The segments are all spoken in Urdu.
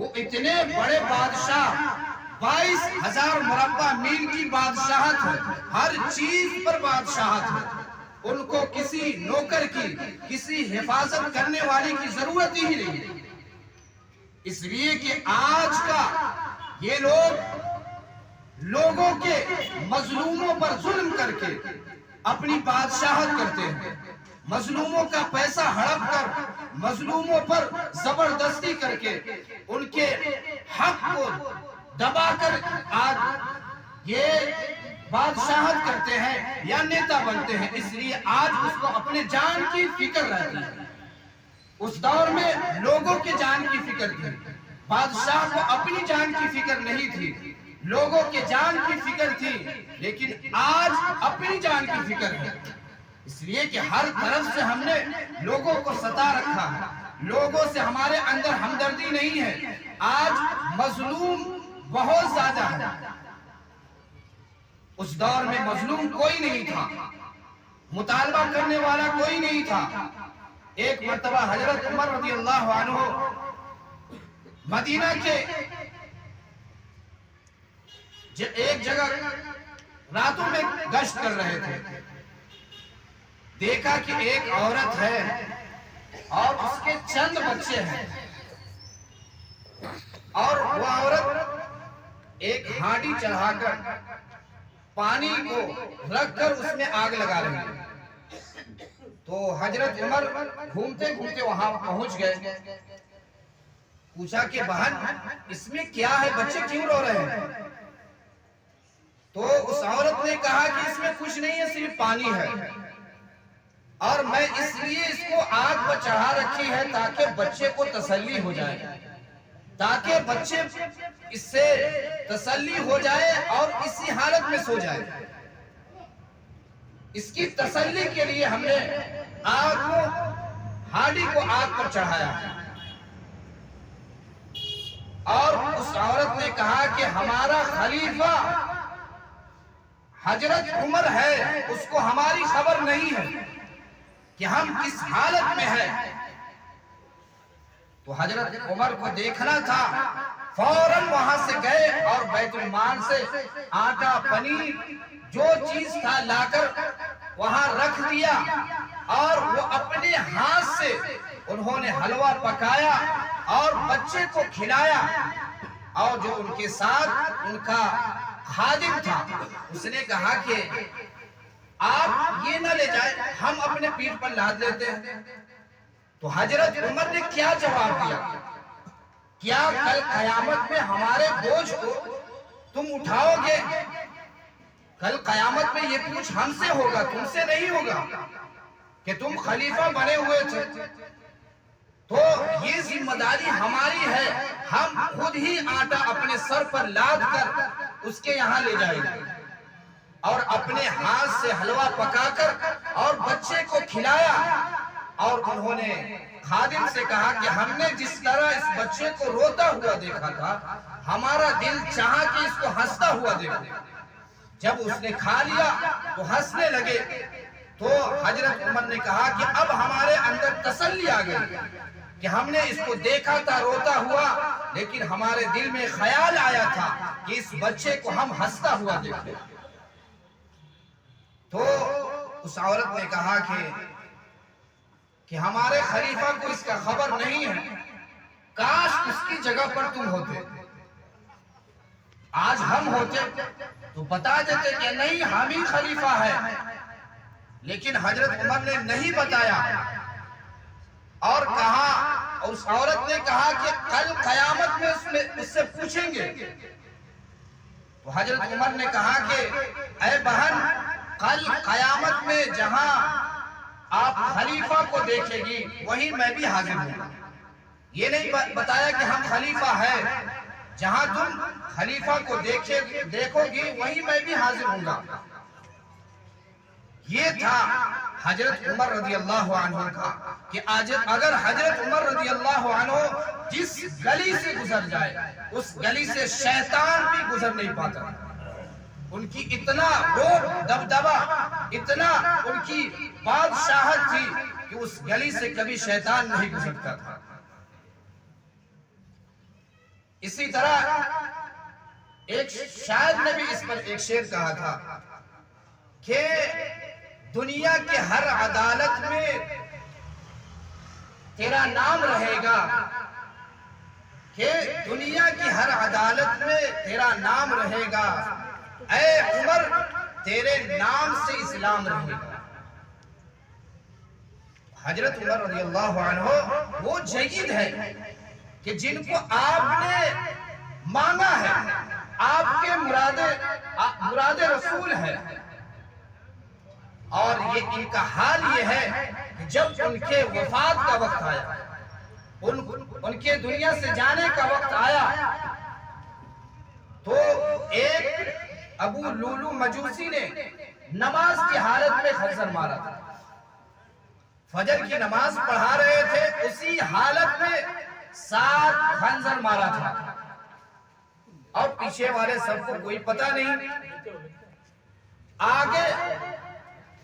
وہ اتنے بڑے بادشاہ، 22,000 مربع میل کی بادشاہت ہے، ہر چیز پر بادشاہت ہے، ان کو کسی نوکر کی، کسی حفاظت کرنے والے کی ضرورت ہی نہیں، اس لیے کہ آج کا یہ لوگوں کے مظلوموں پر ظلم کر کے اپنی بادشاہت کرتے ہیں، مظلوموں کا پیسہ ہڑپ کر، مظلوموں پر زبردستی کر کے ان کے حق کو دبا کر آج یہ بادشاہت کرتے ہیں یا نیتا بنتے ہیں، اس لیے آج اس کو اپنے جان کی فکر رہتی ہے۔ اس دور میں لوگوں کے جان کی فکر تھی، بادشاہ کو اپنی جان کی فکر نہیں تھی، لوگوں کے جان کی فکر تھی، لیکن آج اپنی جان کی فکر ہے، اس لیے کہ ہر طرف سے ہم نے لوگوں کو ستا رکھا ہے، لوگوں سے ہمارے اندر ہمدردی نہیں ہے، آج مظلوم بہت زیادہ ہے۔ اس دور میں مظلوم کوئی نہیں تھا، مطالبہ کرنے والا کوئی نہیں تھا۔ ایک مرتبہ حضرت عمر رضی اللہ عنہ مدینہ کے ایک جگہ راتوں میں گشت کر رہے تھے، دیکھا کہ ایک عورت ہے اور اس کے چند بچے ہیں، اور وہ عورت ایک ہانڈی چڑھا کر پانی کو رکھ کر اس میں آگ لگا رہی ہے۔ تو حضرت عمر گھومتے گھومتے وہاں پہنچ گئے، پوچھا کہ بہن اس میں کیا ہے، بچے کیوں رو رہے ہیں؟ تو اس عورت نے کہا کہ اس میں کچھ نہیں ہے، صرف پانی ہے، اور میں اس لیے اس کو آگ پر چڑھا رکھی ہے تاکہ بچے کو تسلی ہو جائے، تاکہ بچے اس سے تسلی ہو جائے اور اسی حالت میں سو جائے۔ اس کی تسلی کے لیے ہم نے ہانڈی کو آگ پر چڑھایا، اور اس عورت نے کہا کہ ہمارا خلیفہ حضرت عمر ہے، اس کو ہماری خبر نہیں ہے کہ ہم کس حالت میں ہیں۔ تو حضرت عمر کو دیکھنا تھا، فوراً وہاں سے گئے اور بیت المال سے آٹا، پنیر، جو چیز تھا لا کر وہاں رکھ دیا، اور وہ اپنے ہاتھ سے انہوں نے حلوہ پکایا اور بچے کو کھلایا، اور جو ان کے ساتھ ان کا خادم تھا اس نے کہا کہ آپ یہ نہ لے جائیں، ہم اپنے پیٹھ پر لاد لیتے ہیں۔ تو حضرت عمر نے کیا جواب دیا؟ کیا کل قیامت میں ہمارے بوجھ کو تم اٹھاؤ گے؟ کل قیامت میں یہ پوچھ ہم سے ہوگا، تم سے نہیں ہوگا کہ تم خلیفہ بنے ہوئے تھے، تو یہ ذمہ داری ہماری ہے، ہم خود ہی آٹا اپنے سر پر لاد کر اس کے یہاں لے جائیں گے، اور اپنے ہاتھ سے حلوہ پکا کر اور بچے کو کھلایا، اور انہوں نے خادم سے کہا کہ ہم نے جس طرح اس بچے کو روتا ہوا دیکھا تھا، ہمارا دل چاہا کہ اس کو ہنستا ہوا دیکھو۔ جب اس نے کھا لیا تو ہنسنے لگے، تو حضرت عمر نے کہا کہ اب ہمارے اندر تسلی آ گئی کہ ہم نے اس کو دیکھا تھا روتا ہوا، لیکن ہمارے دل میں خیال آیا تھا کہ اس بچے کو ہم ہنستا ہوا دیکھیں۔ تو اس عورت نے کہا کہ ہمارے خلیفہ کو اس کا خبر نہیں ہے، کاش اس کی جگہ پر تم ہوتے، آج ہم ہوتے تو بتا دیتے کہ نہیں ہم ہی خلیفہ ہے، لیکن حضرت عمر نے نہیں بتایا، اور کہا، اس عورت نے کہا کہ کل قیامت میں اس سے پوچھیں گے۔ تو حضرت عمر نے کہا کہ اے بہن، کل قیامت میں جہاں آپ خلیفہ کو دیکھے گی وہیں میں بھی حاضر ہوں۔ یہ نہیں بتایا کہ ہم خلیفہ ہیں، جہاں تم خلیفہ کو دیکھو گی وہیں میں بھی حاضر ہوں گا۔ یہ تھا حضرت عمر رضی اللہ عنہ کا کہ اگر حضرت عمر رضی اللہ عنہ جس گلی سے گزر جائے اس گلی سے شیطان بھی گزر نہیں پاتا، ان کی اتنا روب دبدبا، اتنا ان کی بادشاہت تھی کہ اس گلی سے کبھی شیطان نہیں گزرتا تھا۔ اسی طرح ایک شاعر نے بھی اس پر ایک شعر کہا تھا کہ دنیا کے ہر عدالت میں تیرا نام رہے گا، کہ دنیا کی ہر عدالت میں تیرا نام رہے گا، اے عمر تیرے نام سے اسلام رہے گا۔ حضرت عمر رضی اللہ عنہ وہ جید ہے کہ جن کو آپ نے مانگا ہے، آپ کے مراد رسول ہے، اور ان کا حال یہ ہے کہ جب ان کے وفات کا وقت آیا، ان کے دنیا سے جانے کا وقت آیا، تو ایک ابو لولو مجوسی نے نماز کی حالت میں خنجر مارا تھا، فجر کی نماز پڑھا رہے تھے، اسی حالت میں 7 خنجر مارا تھا، اور پیچھے والے سب کو کوئی پتہ نہیں۔ آگے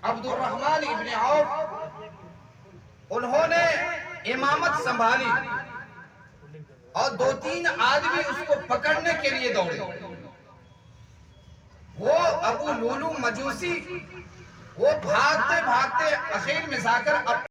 عبد الرحمن ابن عوف انہوں نے امامت سنبھالی، اور 2-3 آدمی اس کو پکڑنے کے لیے دوڑے۔ وہ ابو لولو مجوسی وہ بھاگتے بھاگتے اخیر میں جا کر